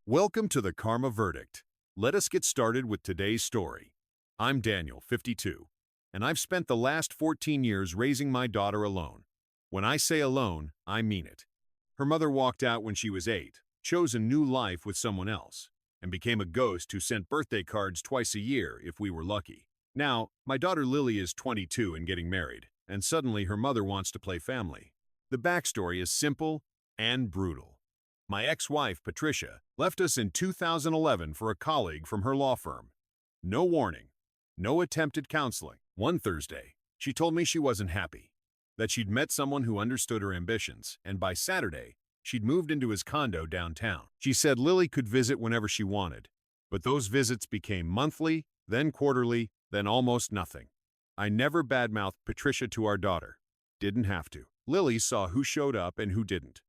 Welcome to the Karma Verdict. Let us get started with today's story. I'm Daniel, 52, and I've spent the last 14 years raising my daughter alone. When I say alone, I mean it. Her mother walked out when she was 8, chose a new life with someone else, and became a ghost who sent birthday cards twice a year if we were lucky. Now, my daughter Lily is 22 and getting married, and suddenly her mother wants to play family. The backstory is simple and brutal. My ex-wife, Patricia, left us in 2011 for a colleague from her law firm. No warning, no attempt at counseling. One Thursday, she told me she wasn't happy, that she'd met someone who understood her ambitions, and by Saturday, she'd moved into his condo downtown. She said Lily could visit whenever she wanted, but those visits became monthly, then quarterly, then almost nothing. I never badmouthed Patricia to our daughter. Didn't have to. Lily saw who showed up and who didn't.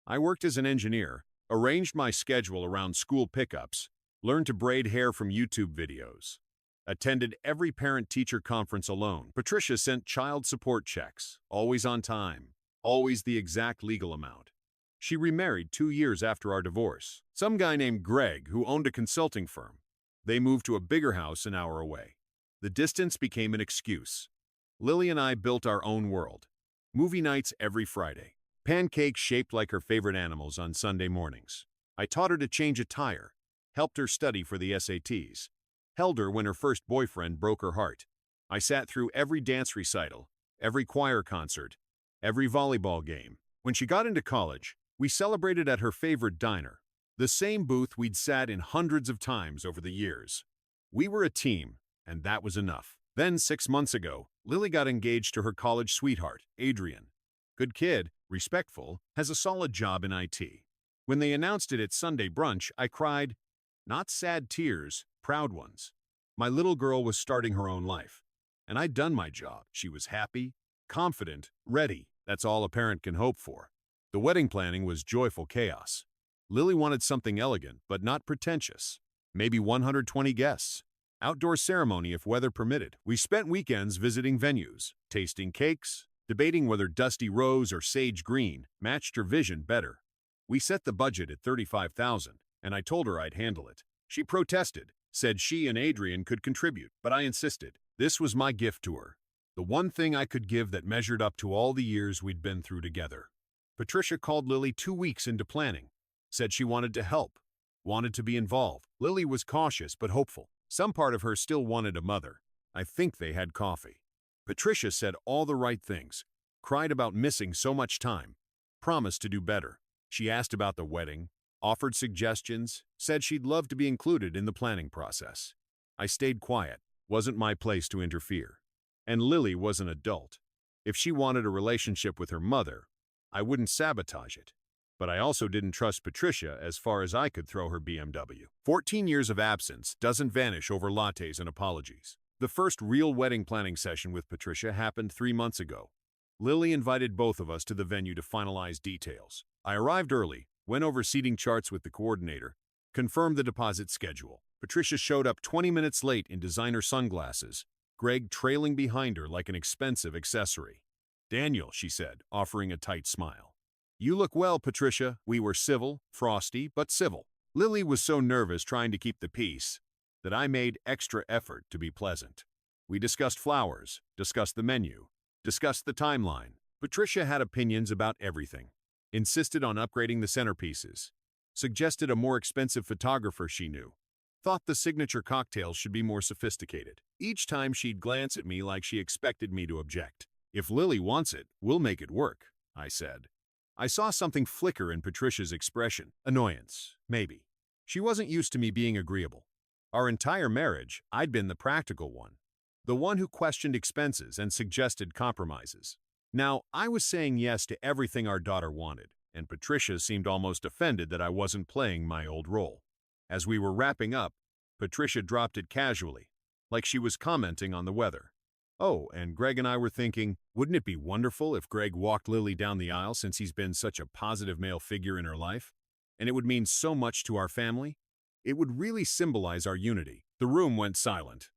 I worked as an engineer, arranged my schedule around school pickups, learned to braid hair from YouTube videos, attended every parent-teacher conference alone. Patricia sent child support checks, always on time, always the exact legal amount. She remarried 2 years after our divorce. Some guy named Greg who owned a consulting firm. They moved to a bigger house an hour away. The distance became an excuse. Lily and I built our own world. Movie nights every Friday. Pancakes shaped like her favorite animals on Sunday mornings. I taught her to change a tire, helped her study for the SATs, held her when her first boyfriend broke her heart. I sat through every dance recital, every choir concert, every volleyball game. When she got into college, we celebrated at her favorite diner, the same booth we'd sat in hundreds of times over the years. We were a team, and that was enough. Then 6 months ago, Lily got engaged to her college sweetheart, Adrian. Good kid, respectful, has a solid job in IT. When they announced it at Sunday brunch, I cried, not sad tears, proud ones. My little girl was starting her own life, and I'd done my job. She was happy, confident, ready. That's all a parent can hope for. The wedding planning was joyful chaos. Lily wanted something elegant, but not pretentious. Maybe 120 guests. Outdoor ceremony if weather permitted. We spent weekends visiting venues, tasting cakes, debating whether dusty rose or sage green matched her vision better. We set the budget at $35,000, and I told her I'd handle it. She protested, said she and Adrian could contribute, but I insisted. This was my gift to her, the one thing I could give that measured up to all the years we'd been through together. Patricia called Lily 2 weeks into planning, said she wanted to help, wanted to be involved. Lily was cautious but hopeful. Some part of her still wanted a mother. I think they had coffee. Patricia said all the right things, cried about missing so much time, promised to do better. She asked about the wedding, offered suggestions, said she'd love to be included in the planning process. I stayed quiet. Wasn't my place to interfere. And Lily was an adult. If she wanted a relationship with her mother, I wouldn't sabotage it. But I also didn't trust Patricia as far as I could throw her BMW. 14 years of absence doesn't vanish over lattes and apologies. The first real wedding planning session with Patricia happened 3 months ago. Lily invited both of us to the venue to finalize details. I arrived early, went over seating charts with the coordinator, confirmed the deposit schedule. Patricia showed up 20 minutes late in designer sunglasses, Greg trailing behind her like an expensive accessory. Daniel, she said, offering a tight smile. You look well, Patricia. We were civil, frosty, but civil. Lily was so nervous trying to keep the peace that I made extra effort to be pleasant. We discussed flowers, discussed the menu, discussed the timeline. Patricia had opinions about everything, insisted on upgrading the centerpieces, suggested a more expensive photographer she knew, thought the signature cocktails should be more sophisticated. Each time she'd glance at me like she expected me to object. If Lily wants it, we'll make it work, I said. I saw something flicker in Patricia's expression. Annoyance, maybe. She wasn't used to me being agreeable. Our entire marriage, I'd been the practical one, the one who questioned expenses and suggested compromises. Now, I was saying yes to everything our daughter wanted, and Patricia seemed almost offended that I wasn't playing my old role. As we were wrapping up, Patricia dropped it casually, like she was commenting on the weather. Oh, and Greg and I were thinking, wouldn't it be wonderful if Greg walked Lily down the aisle since he's been such a positive male figure in her life? And it would mean so much to our family? It would really symbolize our unity. The room went silent.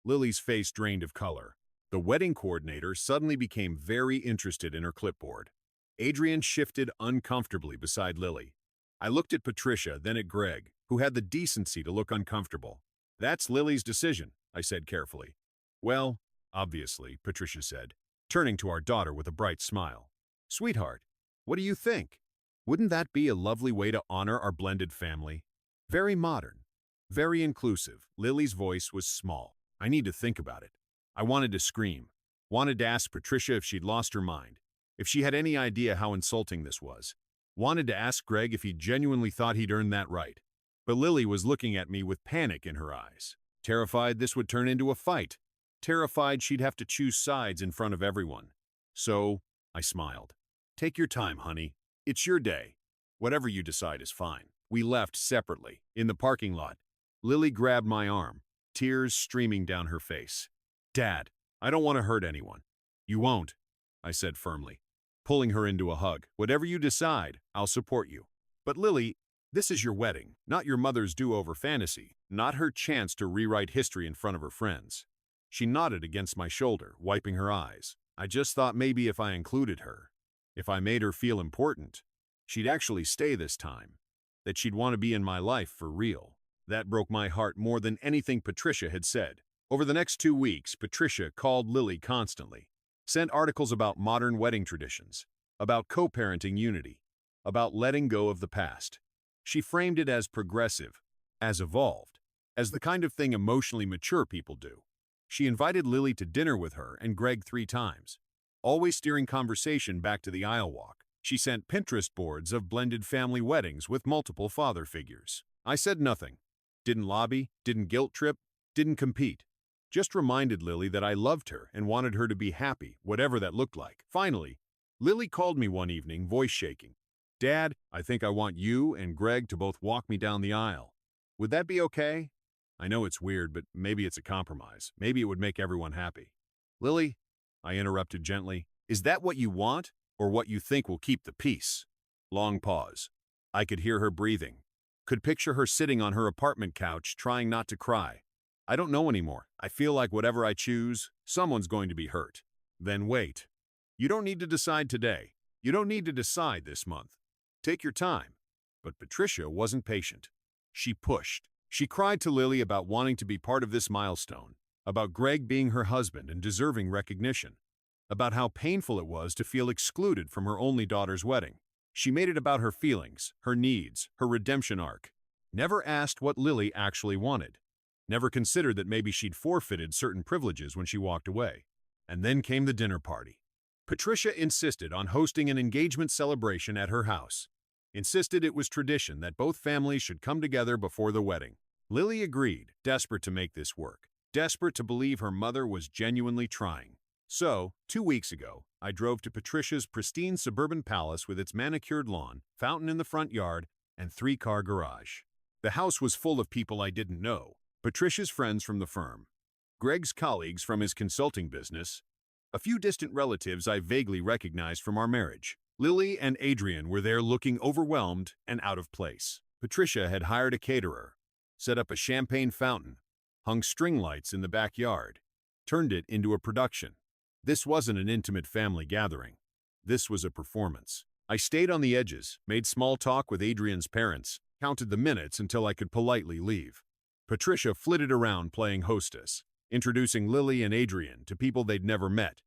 Lily's face drained of color. The wedding coordinator suddenly became very interested in her clipboard. Adrian shifted uncomfortably beside Lily. I looked at Patricia, then at Greg. who had the decency to look uncomfortable. That's Lily's decision, I said carefully. Well, obviously, Patricia said, turning to our daughter with a bright smile. Sweetheart, what do you think? Wouldn't that be a lovely way to honor our blended family? Very modern, very inclusive. Lily's voice was small. I need to think about it. I wanted to scream. Wanted to ask Patricia if she'd lost her mind, if she had any idea how insulting this was. Wanted to ask Greg if he genuinely thought he'd earned that right. But Lily was looking at me with panic in her eyes, terrified this would turn into a fight, terrified she'd have to choose sides in front of everyone. So, I smiled. Take your time, honey. It's your day. Whatever you decide is fine. We left separately, in the parking lot. Lily grabbed my arm, tears streaming down her face. Dad, I don't want to hurt anyone. You won't, I said firmly, pulling her into a hug. Whatever you decide, I'll support you. But Lily, this is your wedding, not your mother's do-over fantasy, not her chance to rewrite history in front of her friends. She nodded against my shoulder, wiping her eyes. I just thought maybe if I included her, if I made her feel important, she'd actually stay this time, that she'd want to be in my life for real. That broke my heart more than anything Patricia had said. Over the next 2 weeks, Patricia called Lily constantly, sent articles about modern wedding traditions, about co-parenting unity, about letting go of the past. She framed it as progressive, as evolved, as the kind of thing emotionally mature people do. She invited Lily to dinner with her and Greg 3 times, always steering conversation back to the aisle walk. She sent Pinterest boards of blended family weddings with multiple father figures. I said nothing. Didn't lobby, didn't guilt trip, didn't compete. Just reminded Lily that I loved her and wanted her to be happy, whatever that looked like. Finally, Lily called me one evening, voice shaking. Dad, I think I want you and Greg to both walk me down the aisle. Would that be okay? I know it's weird, but maybe it's a compromise. Maybe it would make everyone happy. Lily, I interrupted gently, is that what you want, or what you think will keep the peace? Long pause. I could hear her breathing. Could picture her sitting on her apartment couch, trying not to cry. I don't know anymore. I feel like whatever I choose, someone's going to be hurt. Then wait. You don't need to decide today. You don't need to decide this month. Take your time. But Patricia wasn't patient. She pushed. She cried to Lily about wanting to be part of this milestone, about Greg being her husband and deserving recognition, about how painful it was to feel excluded from her only daughter's wedding. She made it about her feelings, her needs, her redemption arc. Never asked what Lily actually wanted. Never considered that maybe she'd forfeited certain privileges when she walked away. And then came the dinner party. Patricia insisted on hosting an engagement celebration at her house. Insisted it was tradition that both families should come together before the wedding. Lily agreed, desperate to make this work, desperate to believe her mother was genuinely trying. So, 2 weeks ago, I drove to Patricia's pristine suburban palace with its manicured lawn, fountain in the front yard, and 3-car garage. The house was full of people I didn't know. Patricia's friends from the firm, Greg's colleagues from his consulting business, a few distant relatives I vaguely recognized from our marriage. Lily and Adrian were there looking overwhelmed and out of place. Patricia had hired a caterer, set up a champagne fountain, hung string lights in the backyard, turned it into a production. This wasn't an intimate family gathering. This was a performance. I stayed on the edges, made small talk with Adrian's parents, counted the minutes until I could politely leave. Patricia flitted around playing hostess, introducing Lily and Adrian to people they'd never met,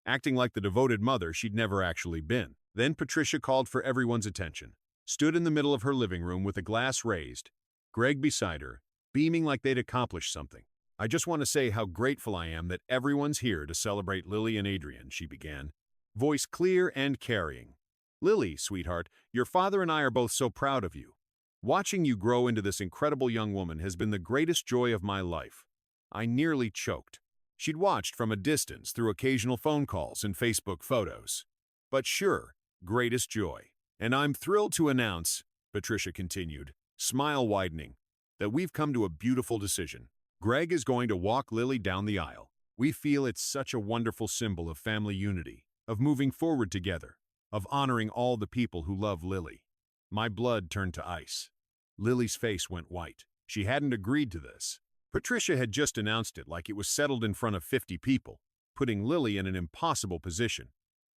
acting like the devoted mother she'd never actually been. Then Patricia called for everyone's attention, stood in the middle of her living room with a glass raised, Greg beside her, beaming like they'd accomplished something. I just want to say how grateful I am that everyone's here to celebrate Lily and Adrian, she began, voice clear and carrying. Lily, sweetheart, your father and I are both so proud of you. Watching you grow into this incredible young woman has been the greatest joy of my life. I nearly choked. She'd watched from a distance through occasional phone calls and Facebook photos. But sure, greatest joy. And I'm thrilled to announce, Patricia continued, smile widening, that we've come to a beautiful decision. Greg is going to walk Lily down the aisle. We feel it's such a wonderful symbol of family unity, of moving forward together, of honoring all the people who love Lily. My blood turned to ice. Lily's face went white. She hadn't agreed to this. Patricia had just announced it like it was settled in front of 50 people, putting Lily in an impossible position,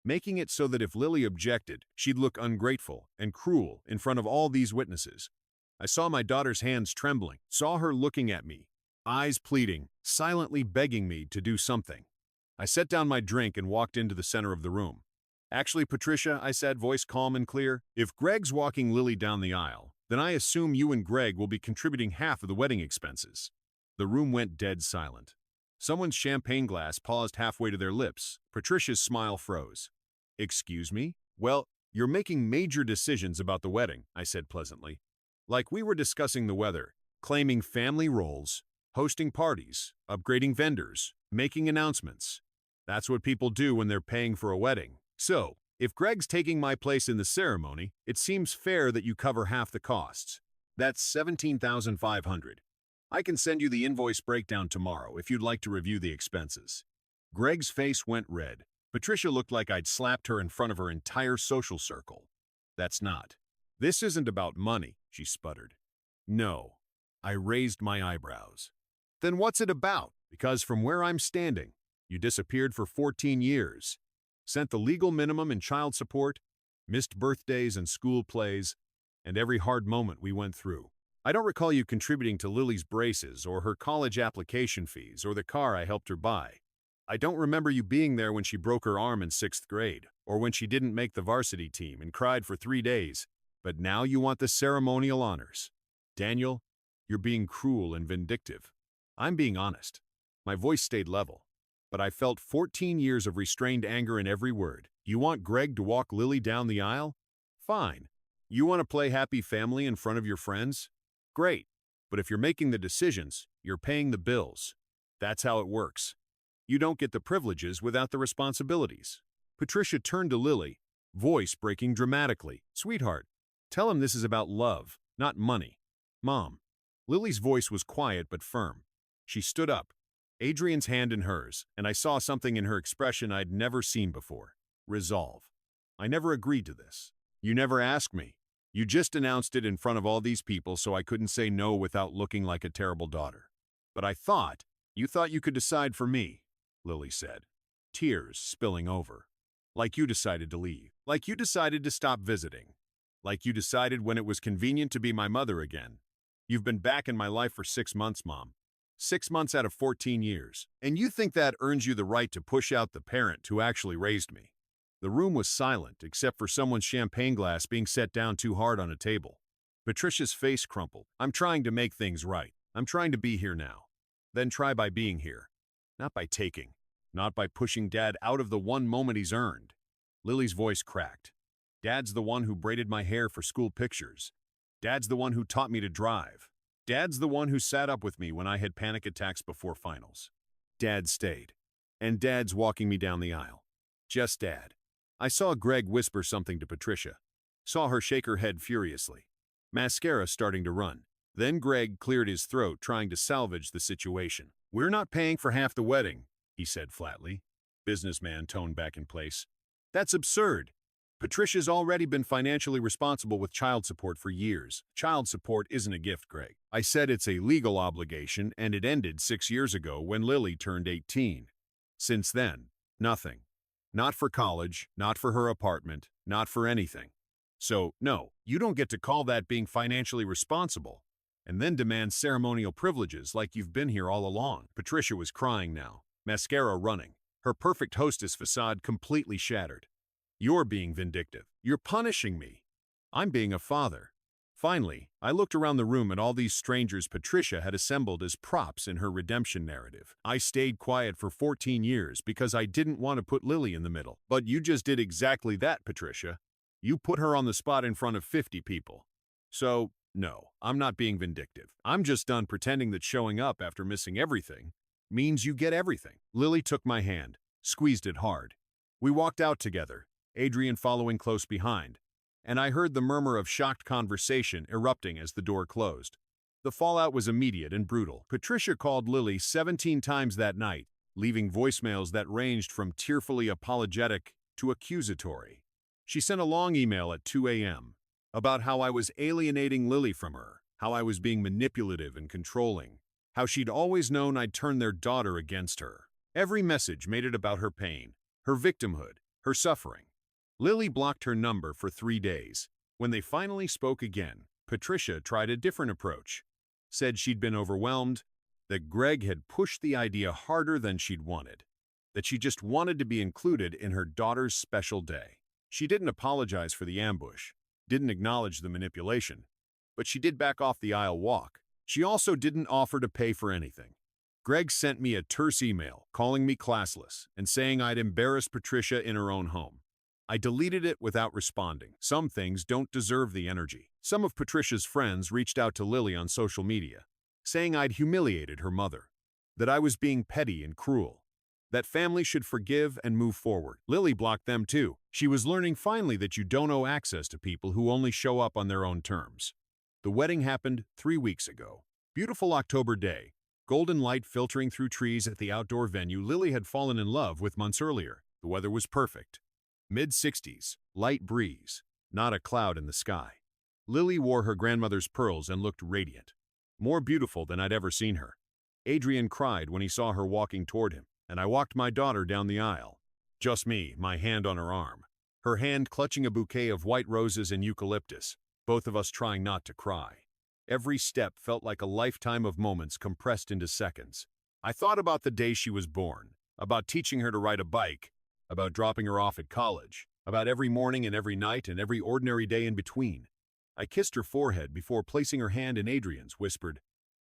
making it so that if Lily objected, she'd look ungrateful and cruel in front of all these witnesses. I saw my daughter's hands trembling, saw her looking at me, eyes pleading, silently begging me to do something. I set down my drink and walked into the center of the room. "Actually, Patricia," I said, voice calm and clear, "if Greg's walking Lily down the aisle, then I assume you and Greg will be contributing half of the wedding expenses." The room went dead silent. Someone's champagne glass paused halfway to their lips. Patricia's smile froze. "Excuse me? Well, you're making major decisions about the wedding," I said pleasantly. Like we were discussing the weather, claiming family roles, hosting parties, upgrading vendors, making announcements. That's what people do when they're paying for a wedding. So, if Greg's taking my place in the ceremony, it seems fair that you cover half the costs. That's $17,500. I can send you the invoice breakdown tomorrow if you'd like to review the expenses. Greg's face went red. Patricia looked like I'd slapped her in front of her entire social circle. "That's not. This isn't about money," she sputtered. "No." I raised my eyebrows. "Then what's it about? Because from where I'm standing, you disappeared for 14 years, sent the legal minimum in child support, missed birthdays and school plays, and every hard moment we went through. I don't recall you contributing to Lily's braces or her college application fees or the car I helped her buy. I don't remember you being there when she broke her arm in 6th grade or when she didn't make the varsity team and cried for 3 days. But now you want the ceremonial honors. Daniel, you're being cruel and vindictive. I'm being honest." My voice stayed level, but I felt 14 years of restrained anger in every word. "You want Greg to walk Lily down the aisle? Fine. You want to play happy family in front of your friends? Great. But if you're making the decisions, you're paying the bills. That's how it works. You don't get the privileges without the responsibilities." Patricia turned to Lily, voice breaking dramatically. "Sweetheart, tell him this is about love, not money." "Mom." Lily's voice was quiet but firm. She stood up, Adrian's hand in hers, and I saw something in her expression I'd never seen before. Resolve. "I never agreed to this. You never asked me. You just announced it in front of all these people so I couldn't say no without looking like a terrible daughter. But you thought you could decide for me," Lily said, tears spilling over. "Like you decided to leave. Like you decided to stop visiting. Like you decided when it was convenient to be my mother again. You've been back in my life for 6 months, Mom. 6 months out of 14 years. And you think that earns you the right to push out the parent who actually raised me." The room was silent except for someone's champagne glass being set down too hard on a table. Patricia's face crumpled. "I'm trying to make things right. I'm trying to be here now. Then try by being here. Not by taking. Not by pushing Dad out of the one moment he's earned." Lily's voice cracked. "Dad's the one who braided my hair for school pictures. Dad's the one who taught me to drive. Dad's the one who sat up with me when I had panic attacks before finals. Dad stayed. And Dad's walking me down the aisle. Just Dad." I saw Greg whisper something to Patricia. Saw her shake her head furiously. Mascara starting to run. Then Greg cleared his throat, trying to salvage the situation. "We're not paying for half the wedding," he said flatly. Businessman tone back in place. "That's absurd. Patricia's already been financially responsible with child support for years. Child support isn't a gift, Greg. I said it's a legal obligation, and it ended 6 years ago when Lily turned 18. Since then, nothing. Not for college, not for her apartment, not for anything. So, no, you don't get to call that being financially responsible, and then demand ceremonial privileges like you've been here all along." Patricia was crying now, mascara running, her perfect hostess facade completely shattered. "You're being vindictive. You're punishing me. I'm being a father." Finally, I looked around the room at all these strangers Patricia had assembled as props in her redemption narrative. "I stayed quiet for 14 years because I didn't want to put Lily in the middle. But you just did exactly that, Patricia. You put her on the spot in front of 50 people. So, no, I'm not being vindictive. I'm just done pretending that showing up after missing everything means you get everything." Lily took my hand, squeezed it hard. We walked out together, Adrian following close behind, and I heard the murmur of shocked conversation erupting as the door closed. The fallout was immediate and brutal. Patricia called Lily 17 times that night, leaving voicemails that ranged from tearfully apologetic to accusatory. She sent a long email at 2 a.m. about how I was alienating Lily from her, how I was being manipulative and controlling, how she'd always known I'd turn their daughter against her. Every message made it about her pain, her victimhood, her suffering. Lily blocked her number for 3 days. When they finally spoke again, Patricia tried a different approach. Said she'd been overwhelmed, that Greg had pushed the idea harder than she'd wanted, that she just wanted to be included in her daughter's special day. She didn't apologize for the ambush, didn't acknowledge the manipulation, but she did back off the aisle walk. She also didn't offer to pay for anything. Greg sent me a terse email calling me classless and saying I'd embarrassed Patricia in her own home. I deleted it without responding. Some things don't deserve the energy. Some of Patricia's friends reached out to Lily on social media, saying I'd humiliated her mother, that I was being petty and cruel, that family should forgive and move forward. Lily blocked them too. She was learning finally that you don't owe access to people who only show up on their own terms. The wedding happened 3 weeks ago. Beautiful October day, golden light filtering through trees at the outdoor venue Lily had fallen in love with months earlier. The weather was perfect. Mid-60s, light breeze, not a cloud in the sky. Lily wore her grandmother's pearls and looked radiant, more beautiful than I'd ever seen her. Adrian cried when he saw her walking toward him, and I walked my daughter down the aisle. Just me, my hand on her arm, her hand clutching a bouquet of white roses and eucalyptus, both of us trying not to cry. Every step felt like a lifetime of moments compressed into seconds. I thought about the day she was born, about teaching her to ride a bike, about dropping her off at college, about every morning and every night and every ordinary day in between. I kissed her forehead before placing her hand in Adrian's, whispered,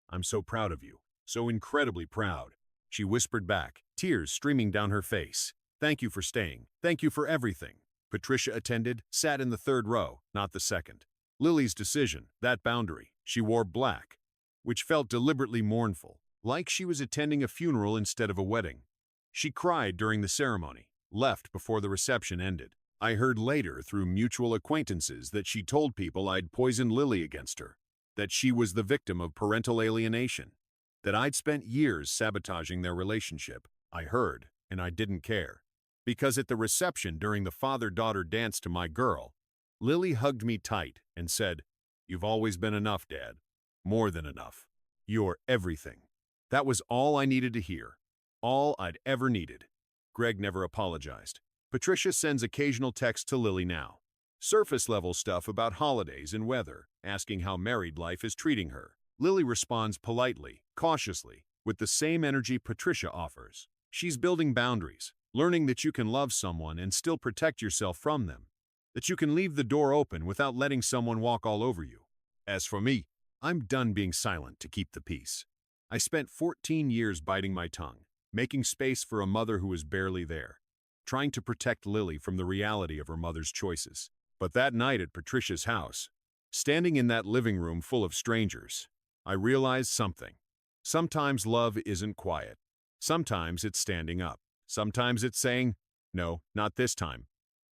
"I'm so proud of you, so incredibly proud." She whispered back, tears streaming down her face, "Thank you for staying. Thank you for everything." Patricia attended, sat in the third row, not the second. Lily's decision, that boundary, she wore black, which felt deliberately mournful, like she was attending a funeral instead of a wedding. She cried during the ceremony, left before the reception ended. I heard later through mutual acquaintances that she told people I'd poisoned Lily against her, that she was the victim of parental alienation, that I'd spent years sabotaging their relationship. I heard, and I didn't care. Because at the reception during the father-daughter dance to my girl, Lily hugged me tight and said, "You've always been enough, Dad. More than enough. You're everything." That was all I needed to hear. All I'd ever needed. Greg never apologized. Patricia sends occasional texts to Lily now. Surface-level stuff about holidays and weather, asking how married life is treating her. Lily responds politely, cautiously, with the same energy Patricia offers. She's building boundaries, learning that you can love someone and still protect yourself from them, that you can leave the door open without letting someone walk all over you. As for me, I'm done being silent to keep the peace. I spent 14 years biting my tongue, making space for a mother who was barely there, trying to protect Lily from the reality of her mother's choices. But that night at Patricia's house, standing in that living room full of strangers, I realized something. Sometimes love isn't quiet. Sometimes it's standing up. Sometimes it's saying, "No, not this time.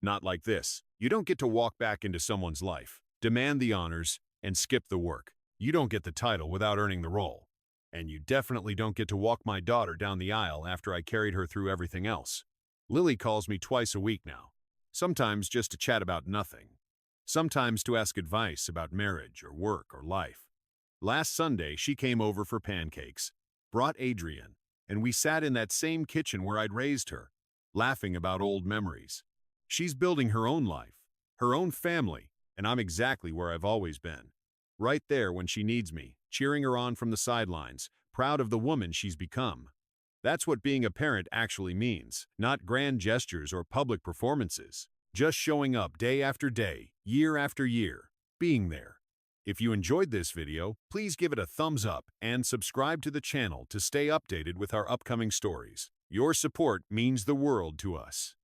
Not like this." You don't get to walk back into someone's life, demand the honors, and skip the work. You don't get the title without earning the role. And you definitely don't get to walk my daughter down the aisle after I carried her through everything else. Lily calls me twice a week now, sometimes just to chat about nothing, sometimes to ask advice about marriage or work or life. Last Sunday, she came over for pancakes, brought Adrian, and we sat in that same kitchen where I'd raised her, laughing about old memories. She's building her own life, her own family, and I'm exactly where I've always been. Right there when she needs me, cheering her on from the sidelines, proud of the woman she's become. That's what being a parent actually means, not grand gestures or public performances. Just showing up day after day, year after year, being there. If you enjoyed this video, please give it a thumbs up and subscribe to the channel to stay updated with our upcoming stories. Your support means the world to us.